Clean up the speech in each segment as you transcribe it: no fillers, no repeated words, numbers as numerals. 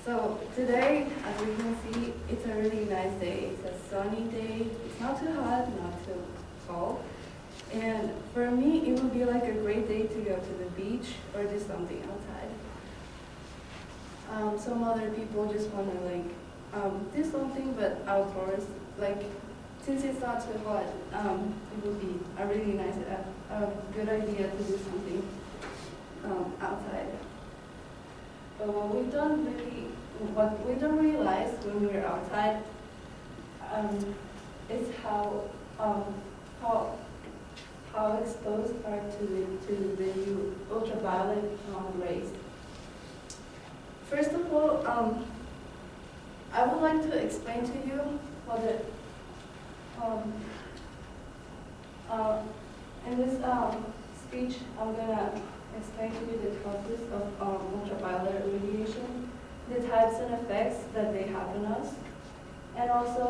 So today, as we can see, it's a really nice day. It's a sunny day. It's not too hot, not too cold. And for me, it would be like a great day to go to the beach or do something outside. Some other people just want to do something, but outdoors. Like since it's not too hot, it would be a really nice, a good idea to do something outside. But what we don't realize when we're outside is how exposed are to the ultraviolet rays. First of all, I would like to explain to you what in this speech I'm gonna explain to you the causes of ultraviolet radiation, the types and effects that they have on us, and also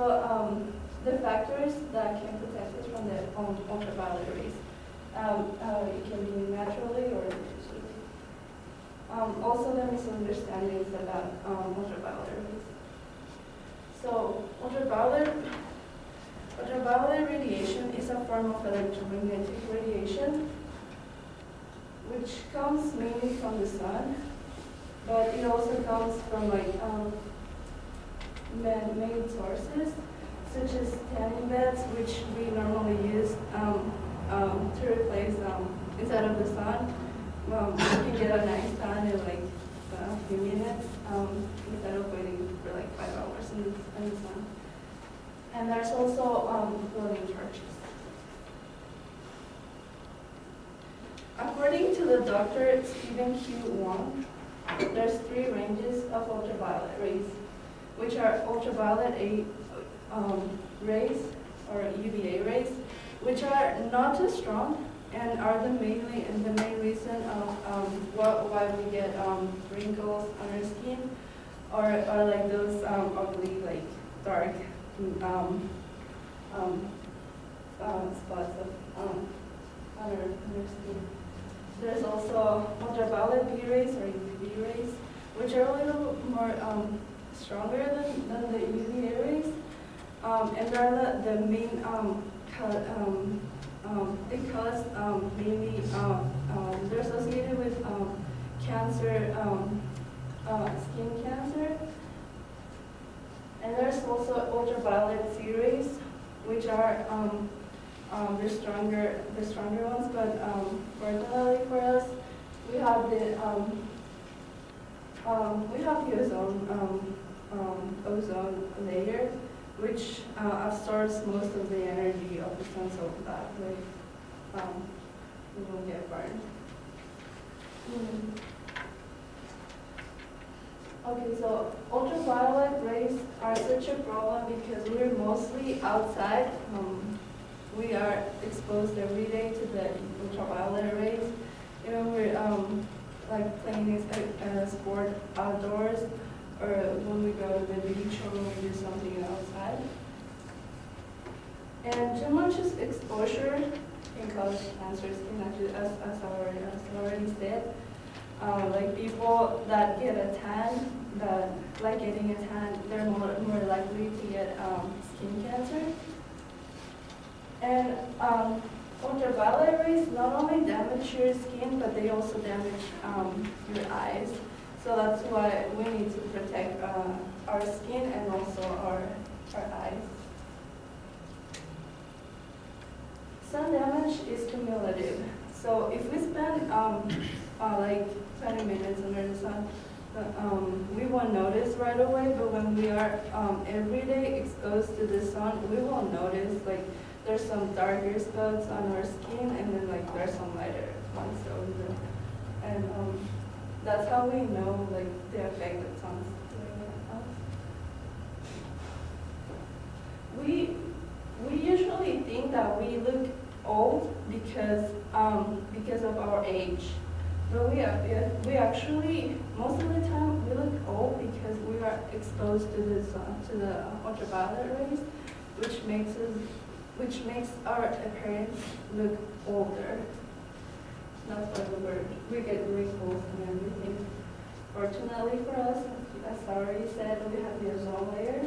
the factors that can protect us from the ultraviolet rays. It can be naturally or artificially. Also the misunderstandings about ultraviolet rays. So ultraviolet radiation is a form of electromagnetic radiation which comes mainly from the sun, but it also comes from man-made sources, such as tanning beds, which we normally use to replace instead of the sun. You can get a nice tan in like a few minutes instead of waiting for like 5 hours in the sun. And there's also floating torches. According to the Dr. Stephen Q. Wong, there's 3 ranges of ultraviolet rays, which are ultraviolet A rays or UVA rays, which are not too strong and are the main reason of why we get wrinkles on our skin or like those ugly like dark spots on our skin. There's also ultraviolet B rays or UV rays, which are a little more stronger than the UVA rays, and they're the main because mainly they're associated with cancer, skin cancer. And there's also ultraviolet C rays, which are the stronger ones, but fortunately for us, we have the ozone layer, which absorbs most of the energy of the sun, so that way we don't get burned. Okay, so ultraviolet rays are such a problem because we're mostly outside. We are exposed every day to the ultraviolet rays. Even we're like playing a sport outdoors, or when we go to the beach, or when we do something outside. And too much exposure can cause cancer skin, actually, as I already said. Like people that get a tan, that like getting a tan, they're more likely to get skin cancer. And ultraviolet rays not only damage your skin, but they also damage your eyes. So that's why we need to protect our skin and also our eyes. Sun damage is cumulative. So if we spend like 20 minutes under the sun, we won't notice right away, but when we are every day exposed to the sun, we won't notice like there's some darker spots on our skin, and then like there's some lighter ones over there. And that's how we know like the effect that sun's doing on us. We usually think that we look old because of our age, but we actually most of the time we look old because we are exposed to the sun, to the ultraviolet rays, which makes our appearance look older. That's why we get wrinkles and everything. Fortunately for us, as as I already said, we have the ozone layer.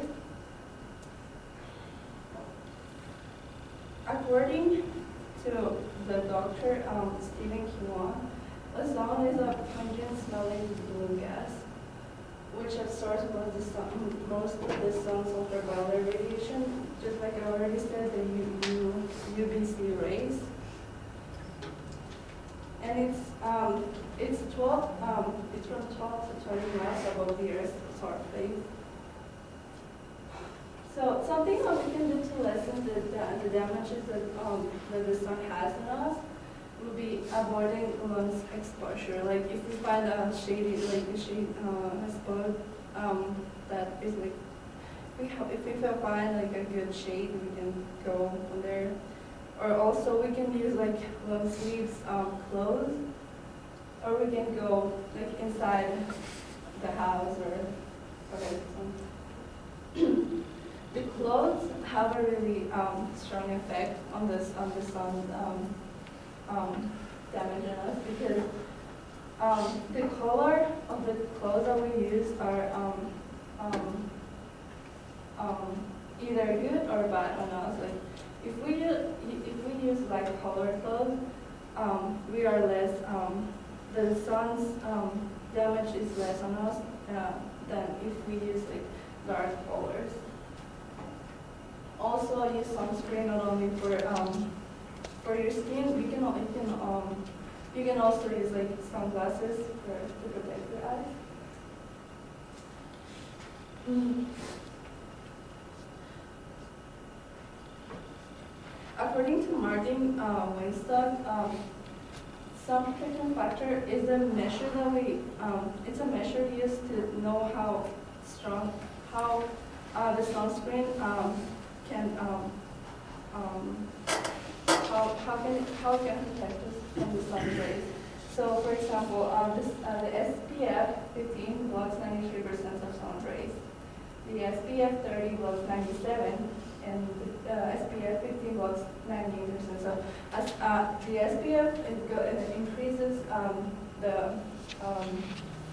According to the doctor, Stephen Kiwan, ozone is a pungent smelling blue gas, which absorbs most of the sun's ultraviolet radiation, just like I already said, the UVC rays. And it's from 12 to 20 miles above the Earth's surface. So something that we can do to lessen the damages that the sun has on us would be avoiding lens exposure. Like if we find a shady, like a shade spot that is like, if we find like a good shade, we can go on there. Or also we can use like long sleeves clothes, or we can go like inside the house or the clothes have a really strong effect on the sun's damaging us, because the color of the clothes that we use are either good or bad on us. Like if we use light colored clothes, we are less. The sun's damage is less on us than if we use like dark colors. Also, use sunscreen not only for your skin. You can also use like sunglasses to protect your eyes. According to Martin Winstock, sun protection factor is a measure that it's a measure used to know how strong, the sunscreen can, how it can protect us from the sun rays. So, for example, the SPF 15 blocks 93% of sun rays. The SPF 30 blocks 97, and the SPF 15 blocks 98%. So, as the SPF it increases, the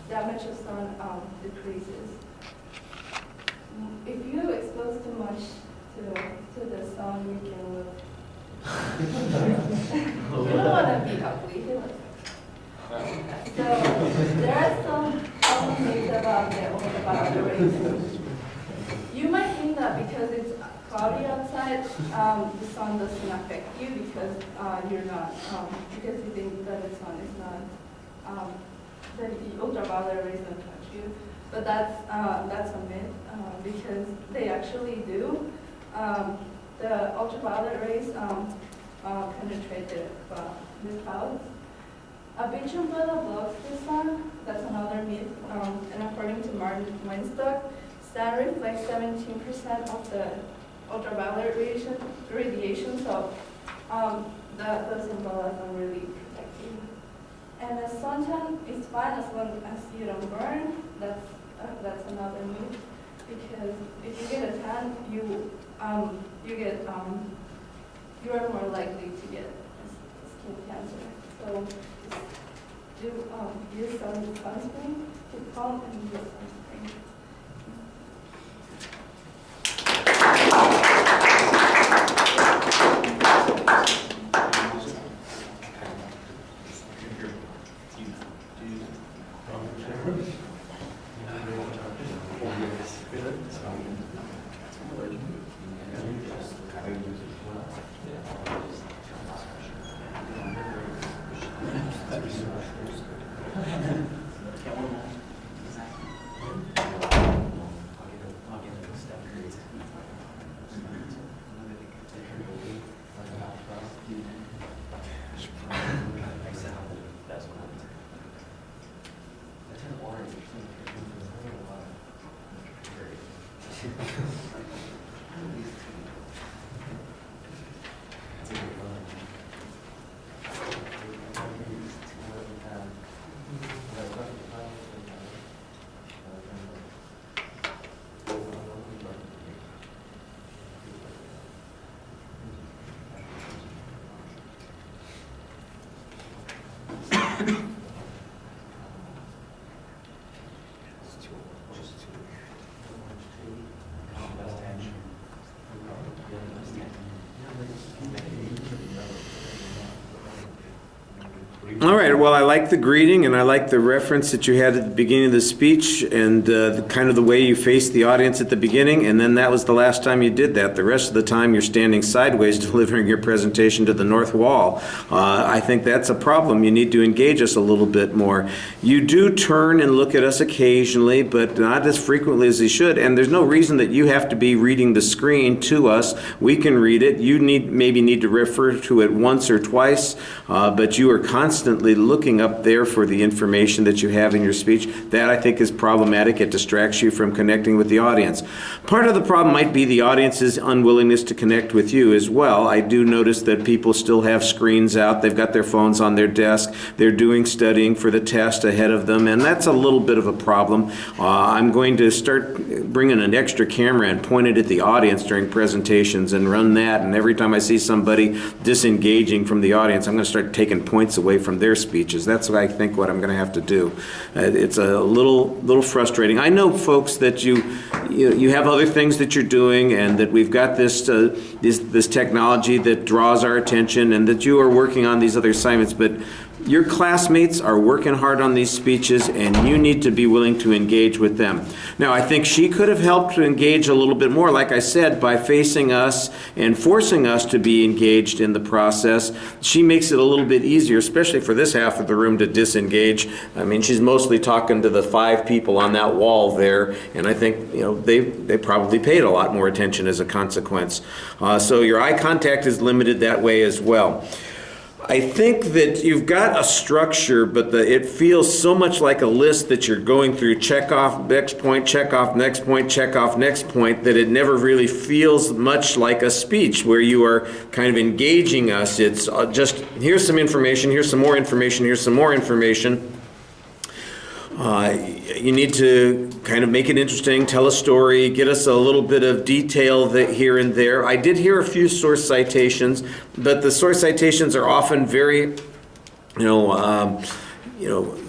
damage of sun decreases. If you expose too much to the sun, you can look. You don't want to be ugly. So there are some things about the rays. You might think that because it's cloudy outside, the sun doesn't affect you because you're not because you think that the sun is not the ultraviolet rays don't touch you. But that's a myth because they actually do. The ultraviolet rays penetrate the clouds. A beach umbrella blocks the sun. That's another myth. And according to Martin Winstock, sun reflects 17% of the ultraviolet radiation. So those umbrellas don't really protect you. And the suntan is fine as long as you don't burn. That's another myth, because if you get a tan, you are more likely to get skin cancer. So use sunscreen, keep calm, and use sunscreen. All right, well, I like the greeting, and I like the reference that you had at the beginning of the speech, and kind of the way you faced the audience at the beginning, and then that was the last time you did that. The rest of the time you're standing sideways delivering your presentation to the north wall. I think that's a problem. You need to engage us a little bit more. You do turn and look at us occasionally, but not as frequently as you should, and there's no reason that you have to be reading the screen to us. We can read it. You maybe need to refer to it once or twice, but you are constantly looking up there for the information that you have in your speech. That, I think, is problematic. It distracts you from connecting with the audience. Part of the problem might be the audience's unwillingness to connect with you as well. I do notice that people still have screens out. They've got their phones on their desk. They're doing studying for the test ahead of them, and that's a little bit of a problem. I'm going to start bringing an extra camera and point it at the audience during presentations and run that, and every time I see somebody disengaging from the audience, I'm going to start taking points away from their speeches. That's what I think what I'm going to have to do. It's a little frustrating. I know, folks, that you have other things that you're doing, and that we've got this technology that draws our attention, and that you are working on these other assignments, but your classmates are working hard on these speeches, and you need to be willing to engage with them. Now, I think she could have helped to engage a little bit more, like I said, by facing us and forcing us to be engaged in the process. She makes it a little bit easier, especially for this half of the room, to disengage. I mean, she's mostly talking to the 5 people on that wall there, and I think, they probably paid a lot more attention as a consequence. So your eye contact is limited that way as well. I think that you've got a structure, but it feels so much like a list that you're going through, check off next point, check off next point, check off next point, that it never really feels much like a speech where you are kind of engaging us. It's just, here's some information, here's some more information, here's some more information. You need to kind of make it interesting, tell a story, get us a little bit of detail here and there. I did hear a few source citations, but the source citations are often very,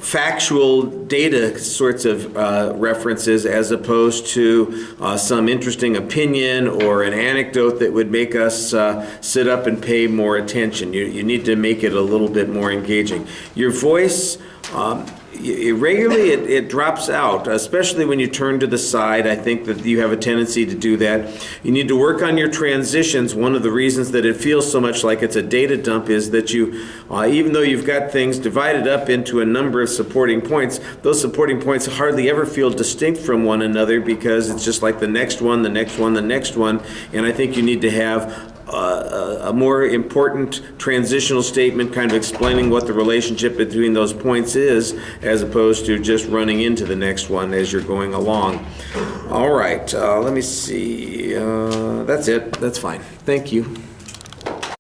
factual data sorts of references, as opposed to some interesting opinion or an anecdote that would make us sit up and pay more attention. You need to make it a little bit more engaging. Your voice, regularly it drops out, especially when you turn to the side. I think that you have a tendency to do that. You need to work on your transitions. One of the reasons that it feels so much like it's a data dump is that you, even though you've got things divided up into a number of supporting points, those supporting points hardly ever feel distinct from one another, because it's just like the next one, the next one, the next one. And I think you need to have a more important transitional statement kind of explaining what the relationship between those points is, as opposed to just running into the next one as you're going along. All right, let me see. That's it. That's fine. Thank you.